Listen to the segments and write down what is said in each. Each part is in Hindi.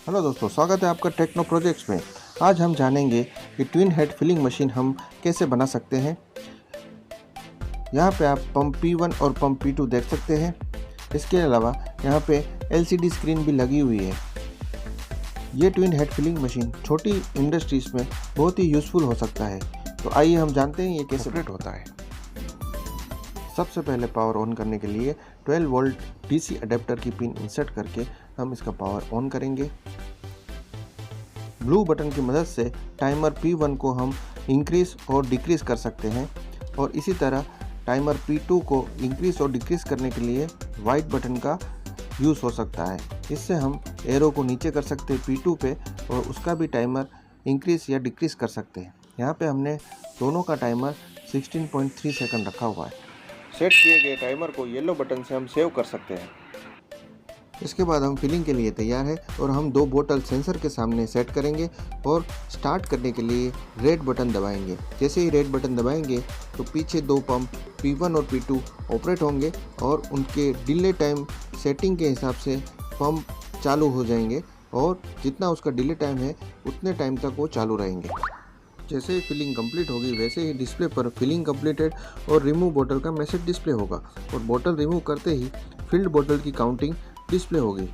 हेलो दोस्तों, स्वागत है आपका टेक्नो प्रोजेक्ट्स में। आज हम जानेंगे कि ट्विन हेड फिलिंग मशीन हम कैसे बना सकते हैं। यहाँ पे आप पंप P1 और पंप P2 देख सकते हैं। इसके अलावा यहाँ पे LCD स्क्रीन भी लगी हुई है। ये ट्विन हेड फिलिंग मशीन छोटी इंडस्ट्रीज में बहुत ही यूज़फुल हो सकता है। तो आइए हम जानते हैं ये कैसे ऑपरेट होता है। सबसे पहले पावर ऑन करने के लिए 12 वोल्ट DC अडेप्टर की पिन इंसर्ट करके हम इसका पावर ऑन करेंगे। ब्लू बटन की मदद से टाइमर P1 को हम इंक्रीज और डिक्रीज कर सकते हैं और इसी तरह टाइमर P2 को इंक्रीज और डिक्रीज करने के लिए वाइट बटन का यूज़ हो सकता है। इससे हम एरो को नीचे कर सकते हैं P2 पे और उसका भी टाइमर इंक्रीज या डिक्रीज कर सकते हैं। यहाँ पे हमने दोनों का टाइमर 16.3 सेकंड रखा हुआ है। सेट किए गए टाइमर को येलो बटन से हम सेव कर सकते हैं। इसके बाद हम फिलिंग के लिए तैयार है और हम 2 बोतल सेंसर के सामने सेट करेंगे और स्टार्ट करने के लिए रेड बटन दबाएंगे। जैसे ही रेड बटन दबाएंगे तो पीछे 2 पंप P1 और P2 ऑपरेट होंगे और उनके डिले टाइम सेटिंग के हिसाब से पंप चालू हो जाएंगे और जितना उसका डिले टाइम है उतने टाइम तक वो चालू रहेंगे। जैसे ही फिलिंग कंप्लीट होगी वैसे ही डिस्प्ले पर फिलिंग कंप्लीटेड और रिमूव बोतल का मैसेज डिस्प्ले होगा और बोतल रिमूव करते ही फिल्ड बोतल की काउंटिंग डिस्प्ले होगी।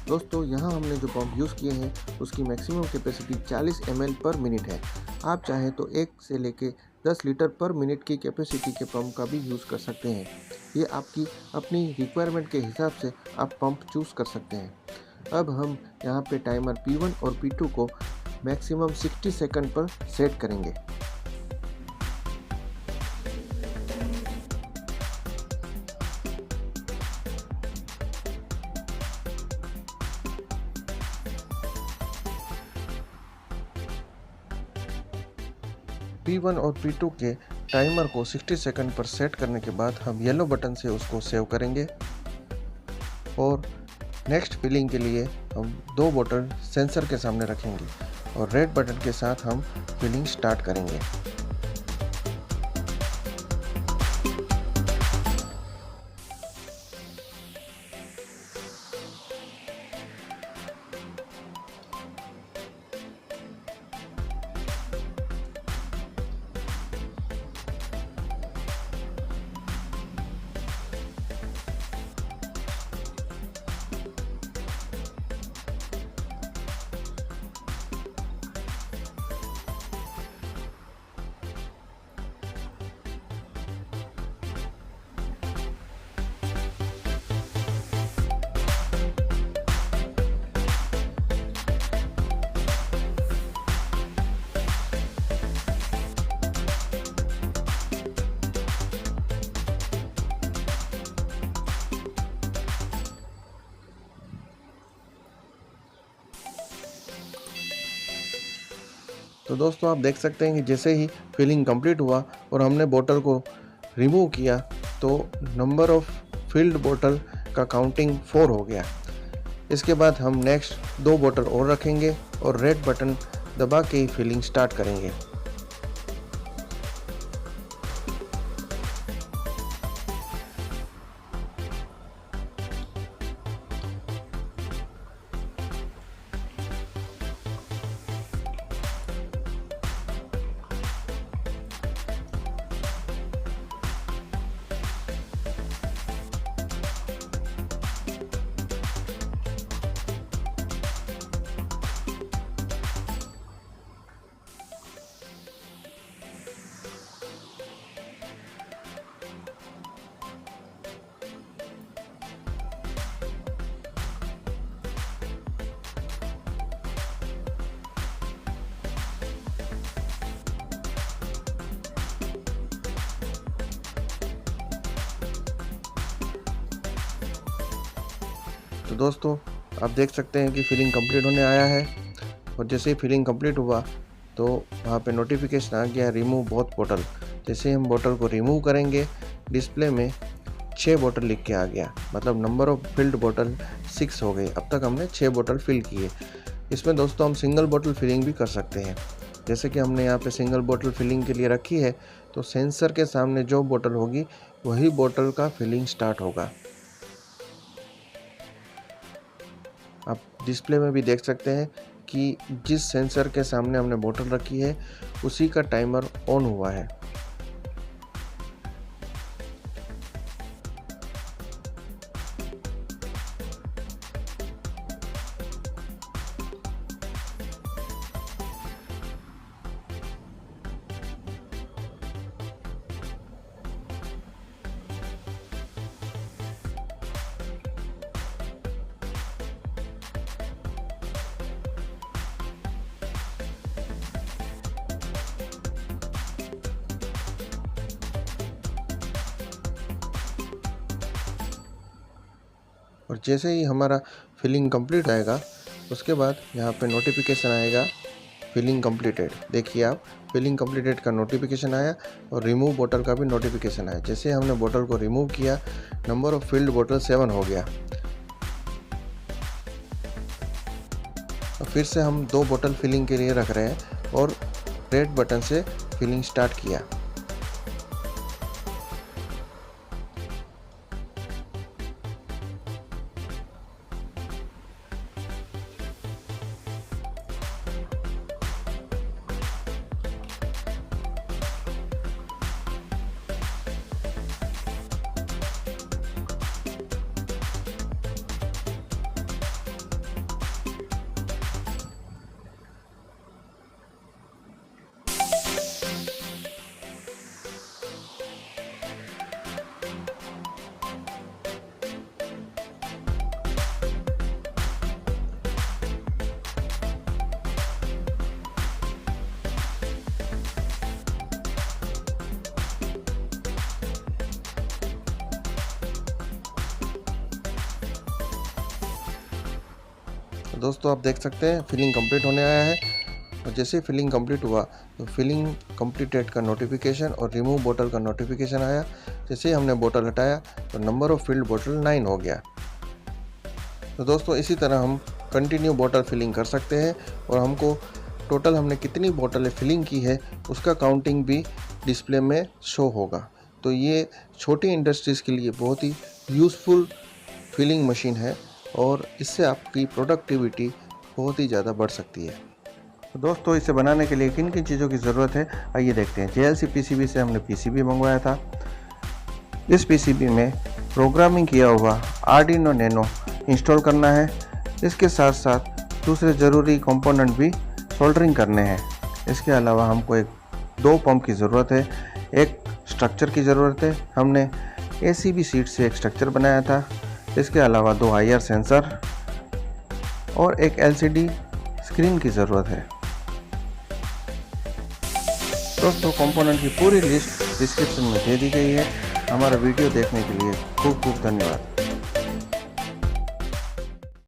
दोस्तों, यहाँ हमने जो पंप यूज़ किए हैं उसकी मैक्सिमम कैपेसिटी 40 ml पर मिनट है। आप चाहें तो 1 से लेके 10 लीटर पर मिनट की कैपेसिटी के पंप का भी यूज़ कर सकते हैं। ये आपकी अपनी रिक्वायरमेंट के हिसाब से आप पंप चूज़ कर सकते हैं। अब हम यहाँ पे टाइमर P1 और P2 को मैक्सिमम 60 सेकंड पर सेट करेंगे। P1 और P2 के टाइमर को 60 सेकंड पर सेट करने के बाद हम येलो बटन से उसको सेव करेंगे और नेक्स्ट फिलिंग के लिए हम 2 बोतल सेंसर के सामने रखेंगे और रेड बटन के साथ हम फिलिंग स्टार्ट करेंगे। तो दोस्तों, आप देख सकते हैं कि जैसे ही फिलिंग कंप्लीट हुआ और हमने बोतल को रिमूव किया तो नंबर ऑफ फिल्ड बोतल का काउंटिंग 4 हो गया। इसके बाद हम नेक्स्ट 2 बोतल और रखेंगे और रेड बटन दबा के ही फिलिंग स्टार्ट करेंगे। तो दोस्तों, आप देख सकते हैं कि फिलिंग कंप्लीट होने आया है और जैसे ही फिलिंग कंप्लीट हुआ तो वहाँ पे नोटिफिकेशन आ गया रिमूव बोथ बोतल। जैसे हम बोतल को रिमूव करेंगे डिस्प्ले में 6 बोतल लिख के आ गया, मतलब नंबर ऑफ फिल्ड बोतल 6 हो गई। अब तक हमने 6 बोतल फिल किए। इसमें दोस्तों हम सिंगल बोतल फिलिंग भी कर सकते हैं। जैसे कि हमने यहाँ पे सिंगल बोतल फिलिंग के लिए रखी है तो सेंसर के सामने जो बोतल होगी वही बोतल का फिलिंग स्टार्ट होगा। आप डिस्प्ले में भी देख सकते हैं कि जिस सेंसर के सामने हमने बोतल रखी है उसी का टाइमर ऑन हुआ है। और जैसे ही हमारा फिलिंग कंप्लीट आएगा उसके बाद यहाँ पे नोटिफिकेशन आएगा फिलिंग कंप्लीटेड। देखिए आप, फिलिंग कंप्लीटेड का नोटिफिकेशन आया और रिमूव बोतल का भी नोटिफिकेशन आया। जैसे हमने बोतल को रिमूव किया, नंबर ऑफ फिल्ड बोतल 7 हो गया। और फिर से हम 2 बोतल फिलिंग के लिए रख रहे हैं और रेड बटन से फिलिंग स्टार्ट किया। दोस्तों आप देख सकते हैं फिलिंग कंप्लीट होने आया है। और जैसे ही फिलिंग कंप्लीट हुआ तो फिलिंग कंप्लीटेड का नोटिफिकेशन और रिमूव बोतल का नोटिफिकेशन आया। जैसे ही हमने बोतल हटाया तो नंबर ऑफ फिल्ड बोतल 9 हो गया। तो दोस्तों इसी तरह हम कंटिन्यू बोतल फिलिंग कर सकते हैं और हमको टोटल हमने कितनी बोतलें फिलिंग की है उसका काउंटिंग भी डिस्प्ले में शो होगा। तो ये छोटी इंडस्ट्रीज़ के लिए बहुत ही यूज़फुल फिलिंग मशीन है और इससे आपकी प्रोडक्टिविटी बहुत ही ज़्यादा बढ़ सकती है। तो दोस्तों इसे बनाने के लिए किन किन चीज़ों की ज़रूरत है आइए देखते हैं। JLC PCB से हमने PCB मंगवाया था। इस PCB में प्रोग्रामिंग किया हुआ आर्डिनो नैनो इंस्टॉल करना है। इसके साथ साथ दूसरे ज़रूरी कंपोनेंट भी सोल्डरिंग करने हैं। इसके अलावा हमको 2 पंप की ज़रूरत है, एक स्ट्रक्चर की ज़रूरत है। हमने ACB सीट से एक स्ट्रक्चर बनाया था। इसके अलावा 2 IR सेंसर और एक LCD स्क्रीन की ज़रूरत है। दोस्तों कंपोनेंट की पूरी लिस्ट डिस्क्रिप्शन में दे दी गई है। हमारा वीडियो देखने के लिए खूब खूब धन्यवाद।